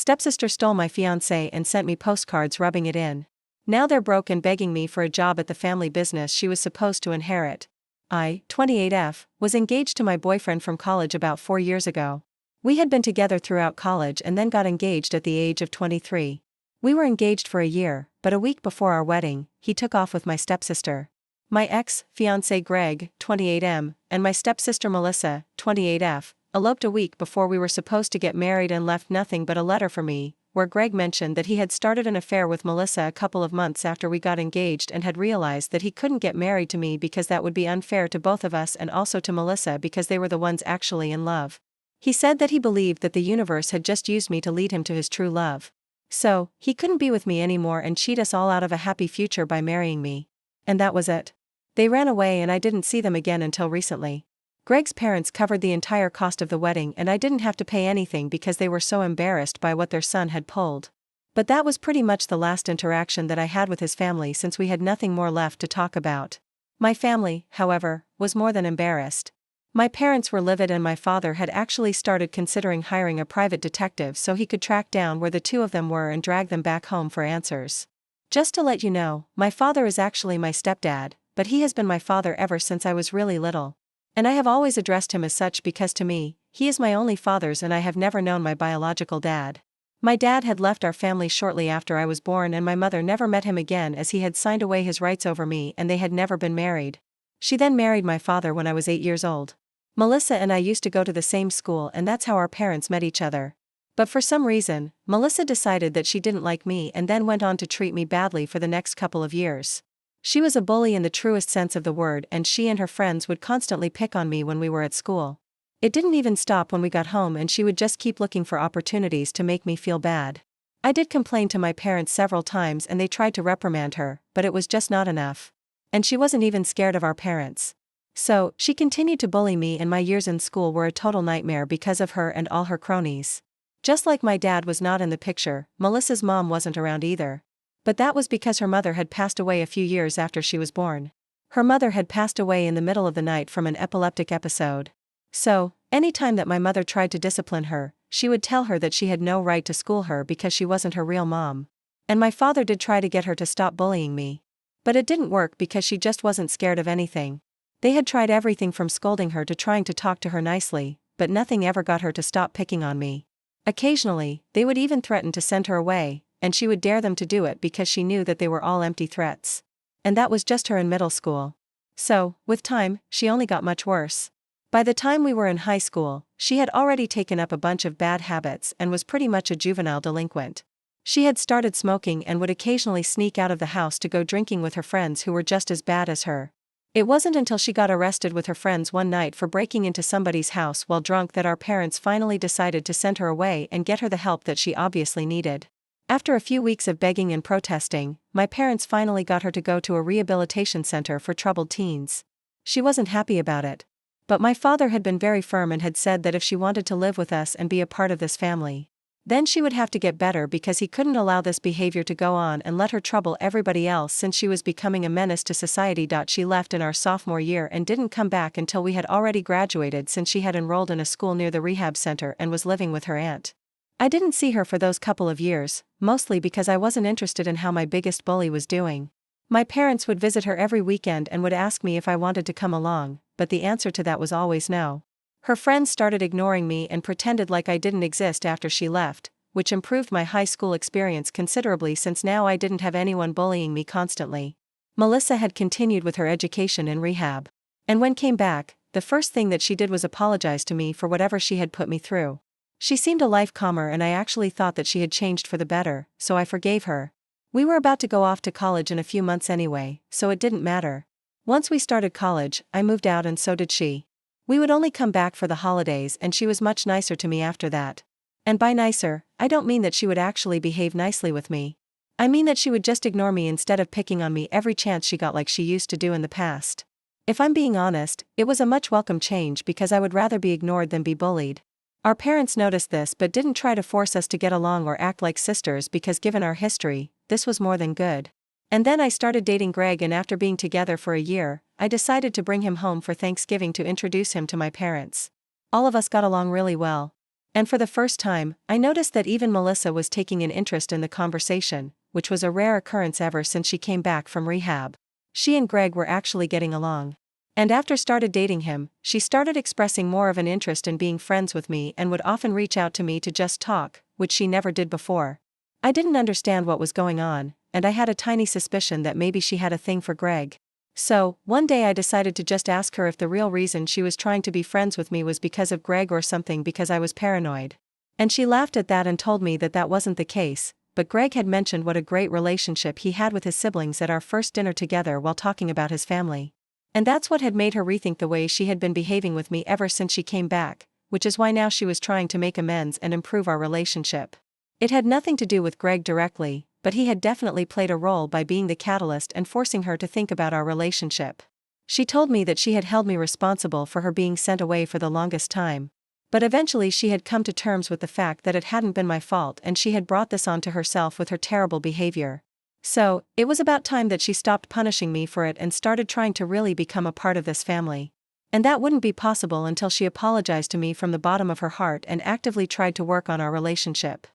stepsister stole my fiancé and sent me postcards rubbing it in. Now they're broke and begging me for a job at the family business she was supposed to inherit. I, 28F, was engaged to my boyfriend from college about 4 years ago. We had been together throughout college and then got engaged at the age of 23. We were engaged for a year, but a week before our wedding, he took off with my stepsister. My ex-fiancé Greg, 28M, and my stepsister Melissa, 28F, eloped a week before we were supposed to get married and left nothing but a letter for me, where Greg mentioned that he had started an affair with Melissa a couple of months after we got engaged and had realized that he couldn't get married to me because that would be unfair to both of us and also to Melissa because they were the ones actually in love. He said that he believed that the universe had just used me to lead him to his true love. So, he couldn't be with me anymore and cheat us all out of a happy future by marrying me. And that was it. They ran away and I didn't see them again until recently. Greg's parents covered the entire cost of the wedding and I didn't have to pay anything because they were so embarrassed by what their son had pulled. But that was pretty much the last interaction that I had with his family since we had nothing more left to talk about. My family, however, was more than embarrassed. My parents were livid and my father had actually started considering hiring a private detective so he could track down where the two of them were and drag them back home for answers. Just to let you know, my father is actually my stepdad, but he has been my father ever since I was really little. And I have always addressed him as such because to me, he is my only father's and I have never known my biological dad. My dad had left our family shortly after I was born and my mother never met him again as he had signed away his rights over me and they had never been married. She then married my father when I was 8 years old. Melissa and I used to go to the same school and that's how our parents met each other. But for some reason, Melissa decided that she didn't like me and then went on to treat me badly for the next couple of years. She was a bully in the truest sense of the word and she and her friends would constantly pick on me when we were at school. It didn't even stop when we got home and she would just keep looking for opportunities to make me feel bad. I did complain to my parents several times and they tried to reprimand her, but it was just not enough. And she wasn't even scared of our parents. So, she continued to bully me and my years in school were a total nightmare because of her and all her cronies. Just like my dad was not in the picture, Melissa's mom wasn't around either. But that was because her mother had passed away a few years after she was born. Her mother had passed away in the middle of the night from an epileptic episode. So, anytime that my mother tried to discipline her, she would tell her that she had no right to school her because she wasn't her real mom. And my father did try to get her to stop bullying me. But it didn't work because she just wasn't scared of anything. They had tried everything from scolding her to trying to talk to her nicely, but nothing ever got her to stop picking on me. Occasionally, they would even threaten to send her away, and she would dare them to do it because she knew that they were all empty threats. And that was just her in middle school. So, with time, she only got much worse. By the time we were in high school, she had already taken up a bunch of bad habits and was pretty much a juvenile delinquent. She had started smoking and would occasionally sneak out of the house to go drinking with her friends who were just as bad as her. It wasn't until she got arrested with her friends one night for breaking into somebody's house while drunk that our parents finally decided to send her away and get her the help that she obviously needed. After a few weeks of begging and protesting, my parents finally got her to go to a rehabilitation center for troubled teens. She wasn't happy about it. But my father had been very firm and had said that if she wanted to live with us and be a part of this family, then she would have to get better because he couldn't allow this behavior to go on and let her trouble everybody else since she was becoming a menace to society. She left in our sophomore year and didn't come back until we had already graduated since she had enrolled in a school near the rehab center and was living with her aunt. I didn't see her for those couple of years, mostly because I wasn't interested in how my biggest bully was doing. My parents would visit her every weekend and would ask me if I wanted to come along, but the answer to that was always no. Her friends started ignoring me and pretended like I didn't exist after she left, which improved my high school experience considerably since now I didn't have anyone bullying me constantly. Melissa had continued with her education in rehab. And when came back, the first thing that she did was apologize to me for whatever she had put me through. She seemed a life calmer and I actually thought that she had changed for the better, so I forgave her. We were about to go off to college in a few months anyway, so it didn't matter. Once we started college, I moved out and so did she. We would only come back for the holidays and she was much nicer to me after that. And by nicer, I don't mean that she would actually behave nicely with me. I mean that she would just ignore me instead of picking on me every chance she got like she used to do in the past. If I'm being honest, it was a much welcome change because I would rather be ignored than be bullied. Our parents noticed this but didn't try to force us to get along or act like sisters because given our history, this was more than good. And then I started dating Greg and after being together for a year, I decided to bring him home for Thanksgiving to introduce him to my parents. All of us got along really well. And for the first time, I noticed that even Melissa was taking an interest in the conversation, which was a rare occurrence ever since she came back from rehab. She and Greg were actually getting along. And after started dating him, she started expressing more of an interest in being friends with me and would often reach out to me to just talk, which she never did before. I didn't understand what was going on, and I had a tiny suspicion that maybe she had a thing for Greg. So, one day I decided to just ask her if the real reason she was trying to be friends with me was because of Greg or something because I was paranoid. And she laughed at that and told me that that wasn't the case, but Greg had mentioned what a great relationship he had with his siblings at our first dinner together while talking about his family. And that's what had made her rethink the way she had been behaving with me ever since she came back, which is why now she was trying to make amends and improve our relationship. It had nothing to do with Greg directly, but he had definitely played a role by being the catalyst and forcing her to think about our relationship. She told me that she had held me responsible for her being sent away for the longest time. But eventually she had come to terms with the fact that it hadn't been my fault and she had brought this on to herself with her terrible behavior. So, it was about time that she stopped punishing me for it and started trying to really become a part of this family. And that wouldn't be possible until she apologized to me from the bottom of her heart and actively tried to work on our relationship.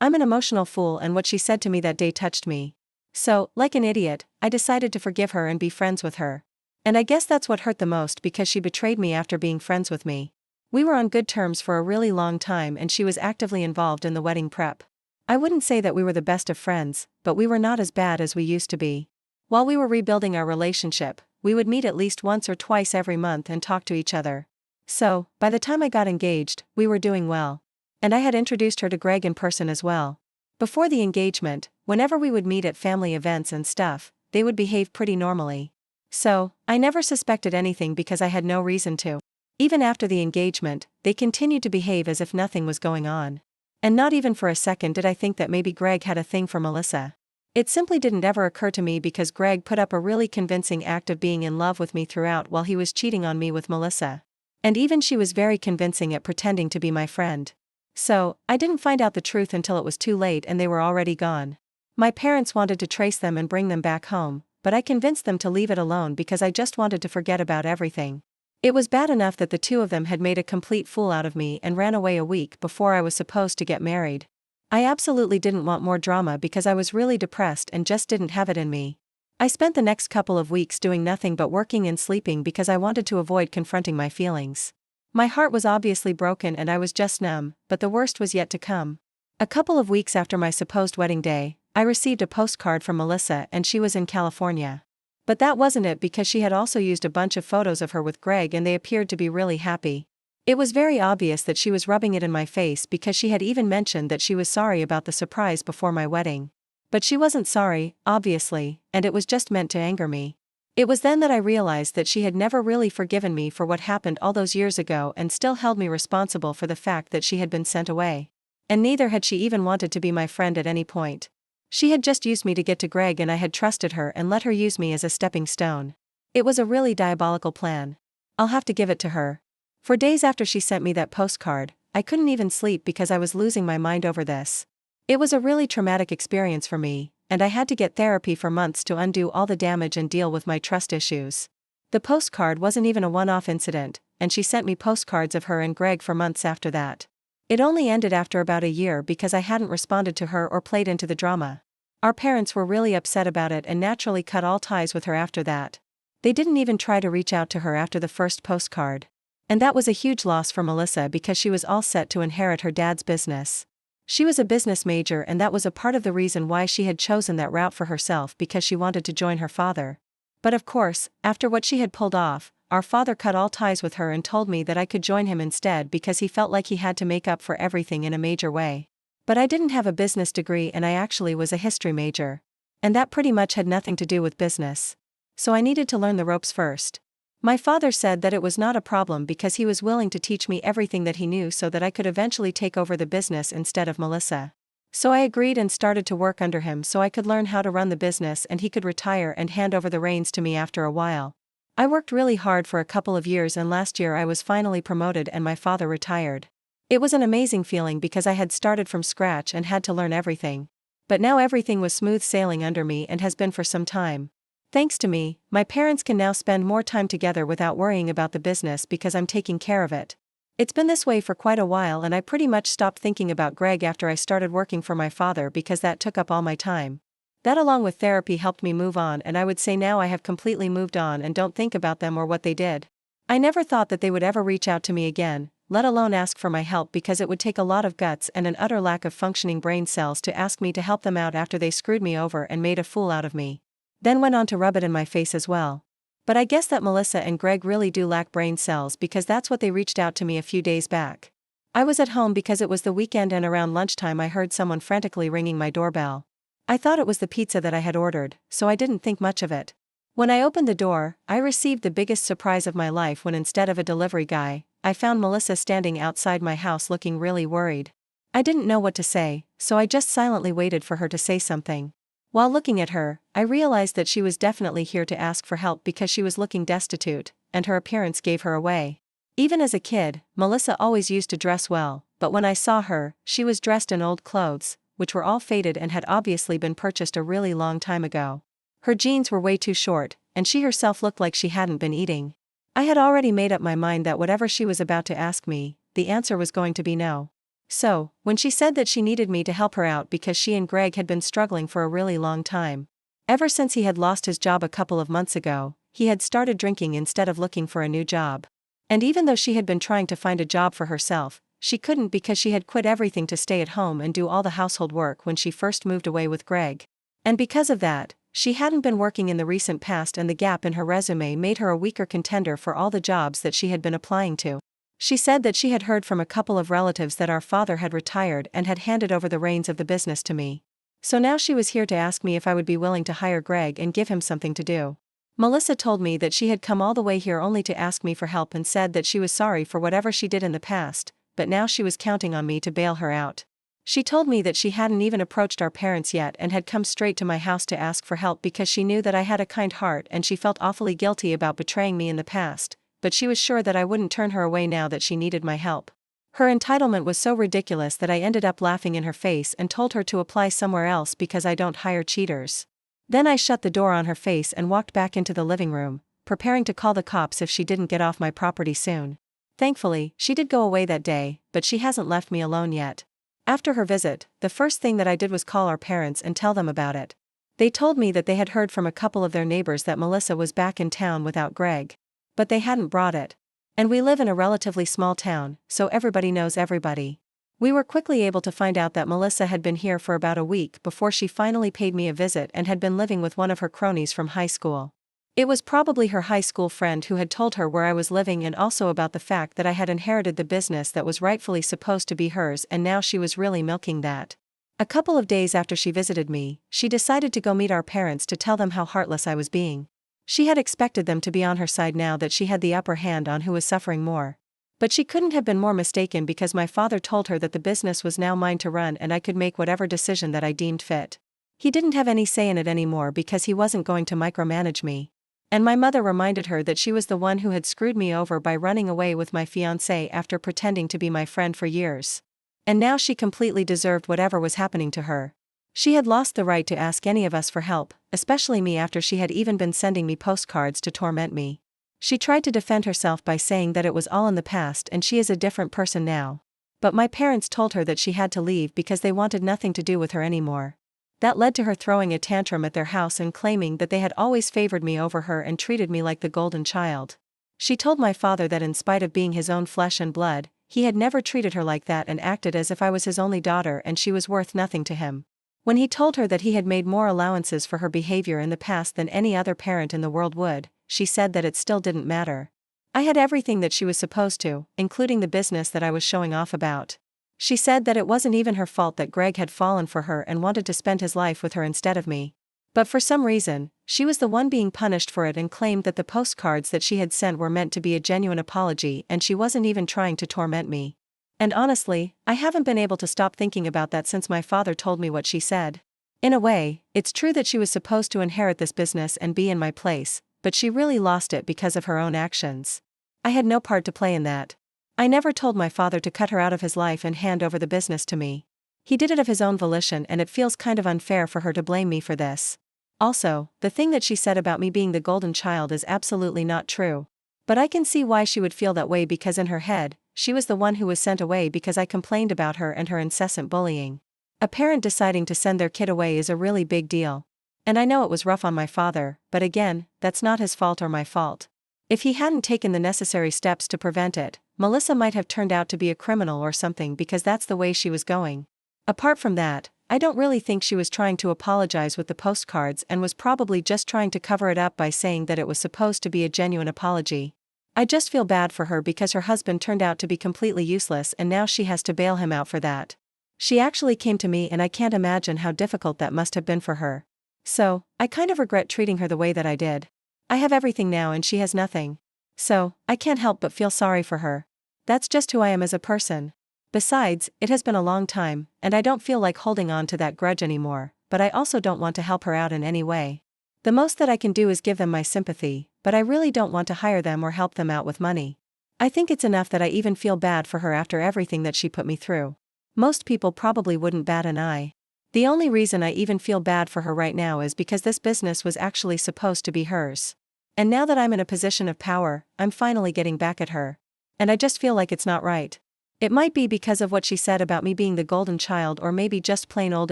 I'm an emotional fool and what she said to me that day touched me. So, like an idiot, I decided to forgive her and be friends with her. And I guess that's what hurt the most because she betrayed me after being friends with me. We were on good terms for a really long time and she was actively involved in the wedding prep. I wouldn't say that we were the best of friends, but we were not as bad as we used to be. While we were rebuilding our relationship, we would meet at least once or twice every month and talk to each other. So, by the time I got engaged, we were doing well. And I had introduced her to Greg in person as well. Before the engagement, whenever we would meet at family events and stuff, they would behave pretty normally. So, I never suspected anything because I had no reason to. Even after the engagement, they continued to behave as if nothing was going on. And not even for a second did I think that maybe Greg had a thing for Melissa. It simply didn't ever occur to me because Greg put up a really convincing act of being in love with me throughout while he was cheating on me with Melissa. And even she was very convincing at pretending to be my friend. So, I didn't find out the truth until it was too late and they were already gone. My parents wanted to trace them and bring them back home, but I convinced them to leave it alone because I just wanted to forget about everything. It was bad enough that the two of them had made a complete fool out of me and ran away a week before I was supposed to get married. I absolutely didn't want more drama because I was really depressed and just didn't have it in me. I spent the next couple of weeks doing nothing but working and sleeping because I wanted to avoid confronting my feelings. My heart was obviously broken and I was just numb, but the worst was yet to come. A couple of weeks after my supposed wedding day, I received a postcard from Melissa and she was in California. But that wasn't it because she had also used a bunch of photos of her with Greg and they appeared to be really happy. It was very obvious that she was rubbing it in my face because she had even mentioned that she was sorry about the surprise before my wedding. But she wasn't sorry, obviously, and it was just meant to anger me. It was then that I realized that she had never really forgiven me for what happened all those years ago and still held me responsible for the fact that she had been sent away. And neither had she even wanted to be my friend at any point. She had just used me to get to Greg and I had trusted her and let her use me as a stepping stone. It was a really diabolical plan. I'll have to give it to her. For days after she sent me that postcard, I couldn't even sleep because I was losing my mind over this. It was a really traumatic experience for me, and I had to get therapy for months to undo all the damage and deal with my trust issues. The postcard wasn't even a one-off incident, and she sent me postcards of her and Greg for months after that. It only ended after about a year because I hadn't responded to her or played into the drama. Our parents were really upset about it and naturally cut all ties with her after that. They didn't even try to reach out to her after the first postcard. And that was a huge loss for Melissa because she was all set to inherit her dad's business. She was a business major and that was a part of the reason why she had chosen that route for herself because she wanted to join her father. But of course, after what she had pulled off, our father cut all ties with her and told me that I could join him instead because he felt like he had to make up for everything in a major way. But I didn't have a business degree and I actually was a history major. And that pretty much had nothing to do with business. So I needed to learn the ropes first. My father said that it was not a problem because he was willing to teach me everything that he knew so that I could eventually take over the business instead of Melissa. So I agreed and started to work under him so I could learn how to run the business and he could retire and hand over the reins to me after a while. I worked really hard for a couple of years and last year I was finally promoted and my father retired. It was an amazing feeling because I had started from scratch and had to learn everything. But now everything was smooth sailing under me and has been for some time. Thanks to me, my parents can now spend more time together without worrying about the business because I'm taking care of it. It's been this way for quite a while, and I pretty much stopped thinking about Greg after I started working for my father because that took up all my time. That along with therapy helped me move on, and I would say now I have completely moved on and don't think about them or what they did. I never thought that they would ever reach out to me again, let alone ask for my help, because it would take a lot of guts and an utter lack of functioning brain cells to ask me to help them out after they screwed me over and made a fool out of me. Then went on to rub it in my face as well. But I guess that Melissa and Greg really do lack brain cells, because that's what they reached out to me a few days back. I was at home because it was the weekend, and around lunchtime I heard someone frantically ringing my doorbell. I thought it was the pizza that I had ordered, so I didn't think much of it. When I opened the door, I received the biggest surprise of my life when, instead of a delivery guy, I found Melissa standing outside my house looking really worried. I didn't know what to say, so I just silently waited for her to say something. While looking at her, I realized that she was definitely here to ask for help because she was looking destitute, and her appearance gave her away. Even as a kid, Melissa always used to dress well, but when I saw her, she was dressed in old clothes, which were all faded and had obviously been purchased a really long time ago. Her jeans were way too short, and she herself looked like she hadn't been eating. I had already made up my mind that whatever she was about to ask me, the answer was going to be no. So, when she said that she needed me to help her out because she and Greg had been struggling for a really long time. Ever since he had lost his job a couple of months ago, he had started drinking instead of looking for a new job. And even though she had been trying to find a job for herself, she couldn't because she had quit everything to stay at home and do all the household work when she first moved away with Greg. And because of that, she hadn't been working in the recent past, and the gap in her resume made her a weaker contender for all the jobs that she had been applying to. She said that she had heard from a couple of relatives that our father had retired and had handed over the reins of the business to me. So now she was here to ask me if I would be willing to hire Greg and give him something to do. Melissa told me that she had come all the way here only to ask me for help, and said that she was sorry for whatever she did in the past, but now she was counting on me to bail her out. She told me that she hadn't even approached our parents yet and had come straight to my house to ask for help because she knew that I had a kind heart and she felt awfully guilty about betraying me in the past, but she was sure that I wouldn't turn her away now that she needed my help. Her entitlement was so ridiculous that I ended up laughing in her face and told her to apply somewhere else because I don't hire cheaters. Then I shut the door on her face and walked back into the living room, preparing to call the cops if she didn't get off my property soon. Thankfully, she did go away that day, but she hasn't left me alone yet. After her visit, the first thing that I did was call our parents and tell them about it. They told me that they had heard from a couple of their neighbors that Melissa was back in town without Greg. But they hadn't brought it. And we live in a relatively small town, so everybody knows everybody. We were quickly able to find out that Melissa had been here for about a week before she finally paid me a visit and had been living with one of her cronies from high school. It was probably her high school friend who had told her where I was living and also about the fact that I had inherited the business that was rightfully supposed to be hers, and now she was really milking that. A couple of days after she visited me, she decided to go meet our parents to tell them how heartless I was being. She had expected them to be on her side now that she had the upper hand on who was suffering more. But she couldn't have been more mistaken, because my father told her that the business was now mine to run and I could make whatever decision that I deemed fit. He didn't have any say in it anymore because he wasn't going to micromanage me. And my mother reminded her that she was the one who had screwed me over by running away with my fiancé after pretending to be my friend for years. And now she completely deserved whatever was happening to her. She had lost the right to ask any of us for help, especially me, after she had even been sending me postcards to torment me. She tried to defend herself by saying that it was all in the past and she is a different person now. But my parents told her that she had to leave because they wanted nothing to do with her anymore. That led to her throwing a tantrum at their house and claiming that they had always favored me over her and treated me like the golden child. She told my father that in spite of being his own flesh and blood, he had never treated her like that and acted as if I was his only daughter and she was worth nothing to him. When he told her that he had made more allowances for her behavior in the past than any other parent in the world would, she said that it still didn't matter. I had everything that she was supposed to, including the business that I was showing off about. She said that it wasn't even her fault that Greg had fallen for her and wanted to spend his life with her instead of me. But for some reason, she was the one being punished for it and claimed that the postcards that she had sent were meant to be a genuine apology and she wasn't even trying to torment me. And honestly, I haven't been able to stop thinking about that since my father told me what she said. In a way, it's true that she was supposed to inherit this business and be in my place, but she really lost it because of her own actions. I had no part to play in that. I never told my father to cut her out of his life and hand over the business to me. He did it of his own volition, and it feels kind of unfair for her to blame me for this. Also, the thing that she said about me being the golden child is absolutely not true. But I can see why she would feel that way, because in her head, she was the one who was sent away because I complained about her and her incessant bullying. A parent deciding to send their kid away is a really big deal. And I know it was rough on my father, but again, that's not his fault or my fault. If he hadn't taken the necessary steps to prevent it, Melissa might have turned out to be a criminal or something because that's the way she was going. Apart from that, I don't really think she was trying to apologize with the postcards and was probably just trying to cover it up by saying that it was supposed to be a genuine apology. I just feel bad for her because her husband turned out to be completely useless and now she has to bail him out for that. She actually came to me and I can't imagine how difficult that must have been for her. So, I kind of regret treating her the way that I did. I have everything now and she has nothing. So, I can't help but feel sorry for her. That's just who I am as a person. Besides, it has been a long time, and I don't feel like holding on to that grudge anymore, but I also don't want to help her out in any way. The most that I can do is give them my sympathy, but I really don't want to hire them or help them out with money. I think it's enough that I even feel bad for her after everything that she put me through. Most people probably wouldn't bat an eye. The only reason I even feel bad for her right now is because this business was actually supposed to be hers. And now that I'm in a position of power, I'm finally getting back at her. And I just feel like it's not right. It might be because of what she said about me being the golden child or maybe just plain old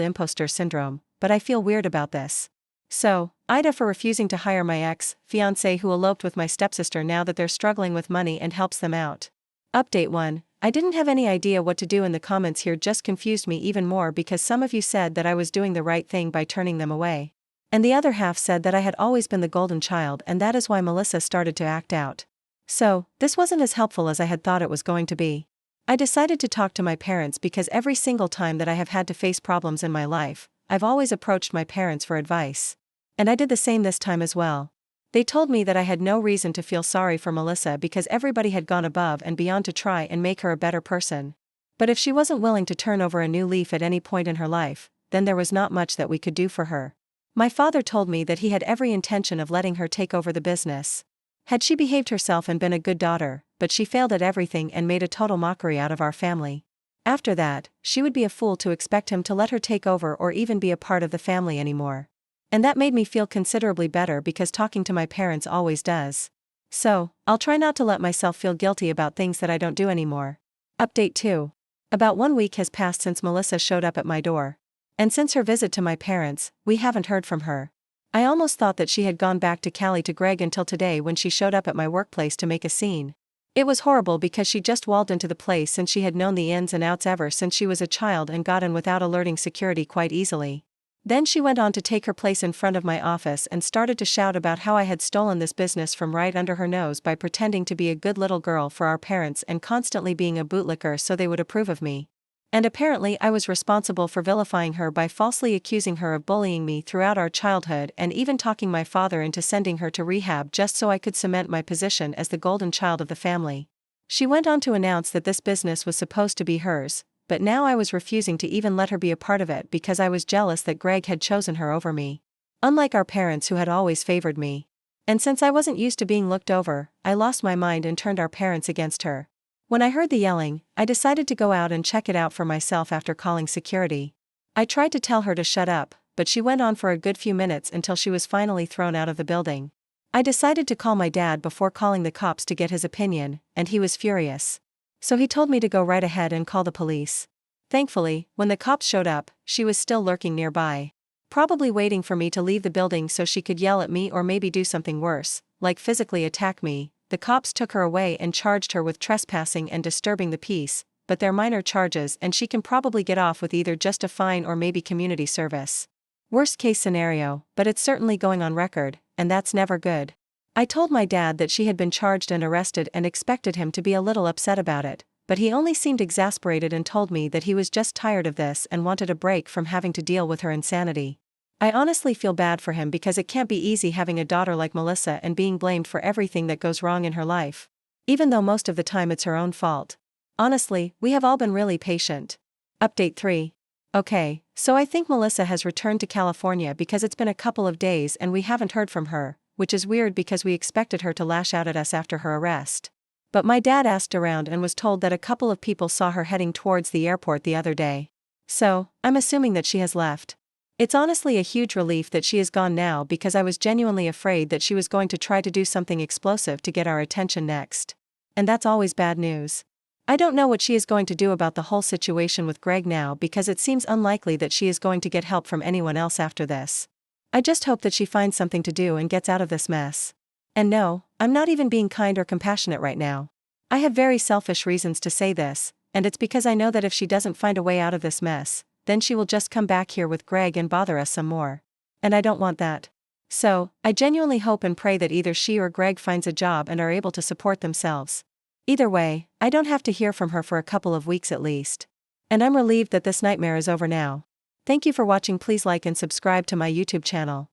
imposter syndrome, but I feel weird about this. So, AITA for refusing to hire my ex-fiancé who eloped with my stepsister now that they're struggling with money and helps them out. Update 1. I didn't have any idea what to do in the comments here, just confused me even more because some of you said that I was doing the right thing by turning them away. And the other half said that I had always been the golden child and that is why Melissa started to act out. So, this wasn't as helpful as I had thought it was going to be. I decided to talk to my parents because every single time that I have had to face problems in my life, I've always approached my parents for advice. And I did the same this time as well. They told me that I had no reason to feel sorry for Melissa because everybody had gone above and beyond to try and make her a better person. But if she wasn't willing to turn over a new leaf at any point in her life, then there was not much that we could do for her. My father told me that he had every intention of letting her take over the business. Had she behaved herself and been a good daughter, but she failed at everything and made a total mockery out of our family. After that, she would be a fool to expect him to let her take over or even be a part of the family anymore. And that made me feel considerably better because talking to my parents always does. So, I'll try not to let myself feel guilty about things that I don't do anymore. Update 2. About 1 week has passed since Melissa showed up at my door. And since her visit to my parents, we haven't heard from her. I almost thought that she had gone back to Cali to Greg until today when she showed up at my workplace to make a scene. It was horrible because she just walled into the place since she had known the ins and outs ever since she was a child and got in without alerting security quite easily. Then she went on to take her place in front of my office and started to shout about how I had stolen this business from right under her nose by pretending to be a good little girl for our parents and constantly being a bootlicker so they would approve of me. And apparently I was responsible for vilifying her by falsely accusing her of bullying me throughout our childhood and even talking my father into sending her to rehab just so I could cement my position as the golden child of the family. She went on to announce that this business was supposed to be hers, but now I was refusing to even let her be a part of it because I was jealous that Greg had chosen her over me. Unlike our parents who had always favored me. And since I wasn't used to being looked over, I lost my mind and turned our parents against her. When I heard the yelling, I decided to go out and check it out for myself after calling security. I tried to tell her to shut up, but she went on for a good few minutes until she was finally thrown out of the building. I decided to call my dad before calling the cops to get his opinion, and he was furious. So he told me to go right ahead and call the police. Thankfully, when the cops showed up, she was still lurking nearby. Probably waiting for me to leave the building so she could yell at me or maybe do something worse, like physically attack me. The cops took her away and charged her with trespassing and disturbing the peace, but they're minor charges and she can probably get off with either just a fine or maybe community service. Worst case scenario, but it's certainly going on record, and that's never good. I told my dad that she had been charged and arrested and expected him to be a little upset about it, but he only seemed exasperated and told me that he was just tired of this and wanted a break from having to deal with her insanity. I honestly feel bad for him because it can't be easy having a daughter like Melissa and being blamed for everything that goes wrong in her life. Even though most of the time it's her own fault. Honestly, we have all been really patient. Update 3. Okay, so I think Melissa has returned to California because it's been a couple of days and we haven't heard from her, which is weird because we expected her to lash out at us after her arrest. But my dad asked around and was told that a couple of people saw her heading towards the airport the other day. So, I'm assuming that she has left. It's honestly a huge relief that she is gone now because I was genuinely afraid that she was going to try to do something explosive to get our attention next. And that's always bad news. I don't know what she is going to do about the whole situation with Greg now because it seems unlikely that she is going to get help from anyone else after this. I just hope that she finds something to do and gets out of this mess. And no, I'm not even being kind or compassionate right now. I have very selfish reasons to say this, and it's because I know that if she doesn't find a way out of this mess, then she will just come back here with Greg and bother us some more. And I don't want that. So, I genuinely hope and pray that either she or Greg finds a job and are able to support themselves. Either way, I don't have to hear from her for a couple of weeks at least. And I'm relieved that this nightmare is over now. Thank you for watching. Please like and subscribe to my YouTube channel.